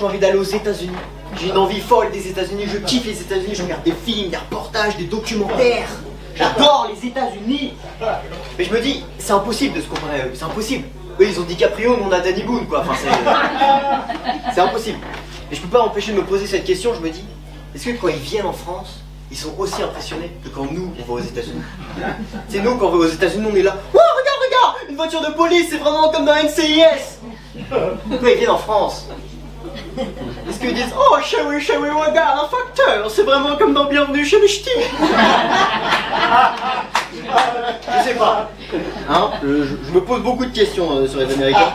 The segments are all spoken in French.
j'ai envie d'aller aux États-Unis. J'ai une envie folle des États-Unis, je kiffe les États-Unis, je regarde des films, des reportages, des documentaires. J'adore les États-Unis. Mais je me dis, c'est impossible de se comparer à eux, c'est impossible. Eux, ils ont DiCaprio, nous on a Danny Boone, quoi. Enfin, c'est impossible. Et je peux pas m'empêcher de me poser cette question, je me dis, est-ce que quand ils viennent en France, ils sont aussi impressionnés que quand nous, on va aux États-Unis? C'est nous, quand on va aux États-Unis, on est là, oh, regarde, une voiture de police, c'est vraiment comme dans NCIS. Quand ils viennent en France, est-ce qu'ils disent, oh, chérie, regarde, un facteur, c'est vraiment comme dans Bienvenue chez les Ch'tis? Je sais pas. Hein, je me pose beaucoup de questions sur les Américains.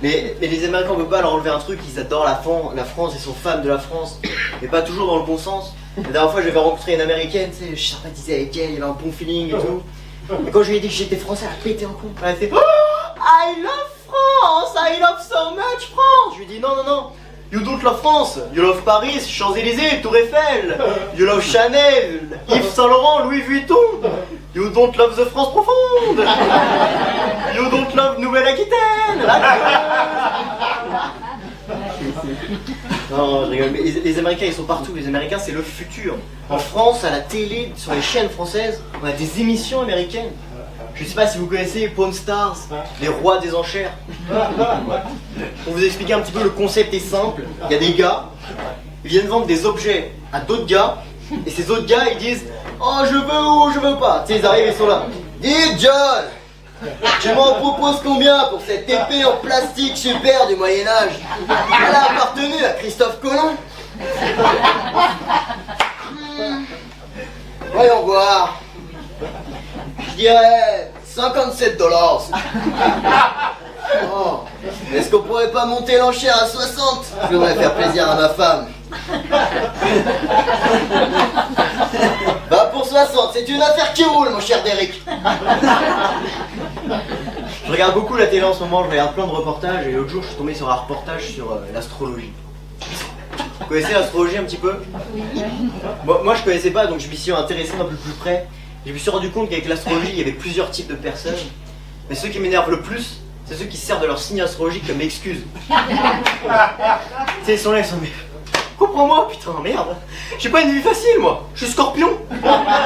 Mais les Américains, on peut pas leur enlever un truc, ils adorent la France, ils sont fans de la France, mais pas toujours dans le bon sens. La dernière fois, j'avais rencontré une Américaine, tu sais, je sympathisais avec elle, il y avait un bon feeling et tout. Et quand je lui ai dit que j'étais français, elle a pété un con. Elle a fait, oh, I love France, I love so much France. Je lui ai dit, non. You don't love France, you love Paris, Champs-Élysées, Tour Eiffel. You love Chanel, Yves Saint Laurent, Louis Vuitton. You don't love the France profonde. You don't love Nouvelle-Aquitaine. Non, je rigole, mais les Américains, ils sont partout. Les Américains, c'est le futur. En France, à la télé, sur les chaînes françaises, on a des émissions américaines. Je sais pas si vous connaissez Pawn Stars, les rois des enchères. Pour vous expliquer un petit peu, le concept est simple. Il y a des gars, ils viennent vendre des objets à d'autres gars, et ces autres gars, ils disent « Oh, je veux ou je veux pas ». Tu sais, ils arrivent, ils sont là. « Dis John, tu m'en proposes combien pour cette épée en plastique super du Moyen-Âge? Elle a appartenu à Christophe Colomb. Voyons voir. Je dirais 57 $. Oh. Est-ce qu'on pourrait pas monter l'enchère à 60? Je voudrais faire plaisir à ma femme. Bah pour 60, c'est une affaire qui roule, mon cher Derek. Je regarde beaucoup la télé en ce moment, je regarde plein de reportages, et l'autre jour je suis tombé sur un reportage sur l'astrologie. Vous connaissez l'astrologie un petit peu? Moi je connaissais pas, donc je m'y suis intéressé d'un peu plus près. Je me suis rendu compte qu'avec l'astrologie, il y avait plusieurs types de personnes. Mais ceux qui m'énervent le plus, c'est ceux qui se servent de leur signe astrologique comme excuse. Tu sais, ils sont là, ils sont mais... Comprends-moi, putain, merde. J'ai pas une vie facile, moi. Je suis Scorpion.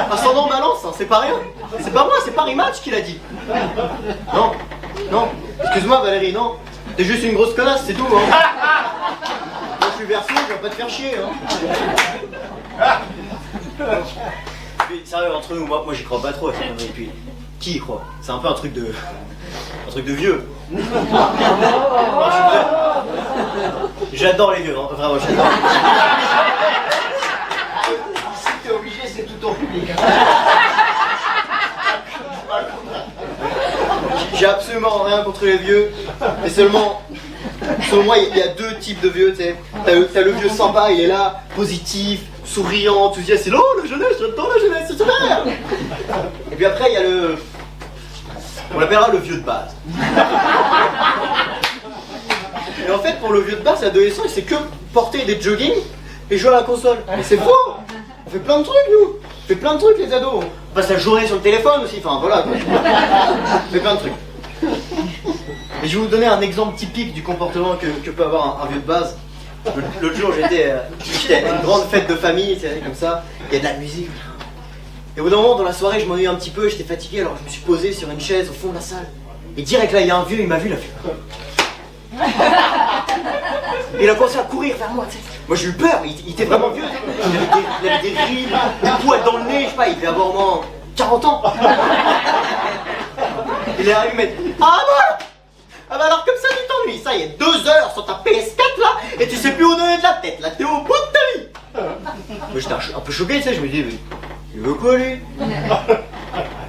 Ascendant Balance, hein, c'est pas rien. C'est pas moi, c'est Paris Match qui l'a dit. Non. Excuse-moi, Valérie, non. T'es juste une grosse connasse, c'est tout, hein. Moi, je suis Verseau, je vais pas te faire chier, hein. Puis, sérieux, entre nous, moi j'y crois pas trop. Et puis, qui y croit? C'est un peu un truc de vieux. J'adore les vieux, hein, vraiment, j'adore. Si t'es obligé, c'est tout ton public. J'ai absolument rien contre les vieux, mais seulement, selon moi, il y a deux types de vieux, tu sais. T'as le vieux sympa, il est là, positif, souriant, enthousiaste, c'est là, oh, la jeunesse, j'adore la jeunesse, c'est super. Et puis après, il y a on l'appellera le vieux de base. Et en fait, pour le vieux de base, l'adolescent, il sait que porter des joggings et jouer à la console. Mais c'est faux. On fait plein de trucs, nous. On fait plein de trucs, les ados. On passe la journée sur le téléphone aussi, enfin voilà, quoi. On fait plein de trucs. Et je vais vous donner un exemple typique du comportement que peut avoir un vieux de base. L'autre jour, j'étais à une grande fête de famille, tu sais, comme ça. Il y a de la musique. Et au bout d'un moment, dans la soirée, je m'ennuyais un petit peu, j'étais fatigué, alors je me suis posé sur une chaise au fond de la salle. Et direct là, il y a un vieux, il m'a vu, il a fait... Et il a commencé à courir vers moi, tu sais. Moi j'ai eu peur, il était vraiment vieux. Il avait des rides, des poils dans le nez, je sais pas, il devait avoir au moins 40 ans. Il est arrivé, il m'a dit, ah bah alors comme ça tu t'ennuies, ça y est, 2 heures sur ta PS4 là, et tu sais plus où donner de la tête, là t'es au bout de ta vie. Moi j'étais un peu choqué, tu sais, je me dis, mais il veut quoi lui? Mais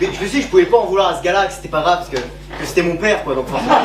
je me suis dit, je pouvais pas en vouloir à ce gars-là, que c'était pas grave, parce que c'était mon père quoi, donc forcément.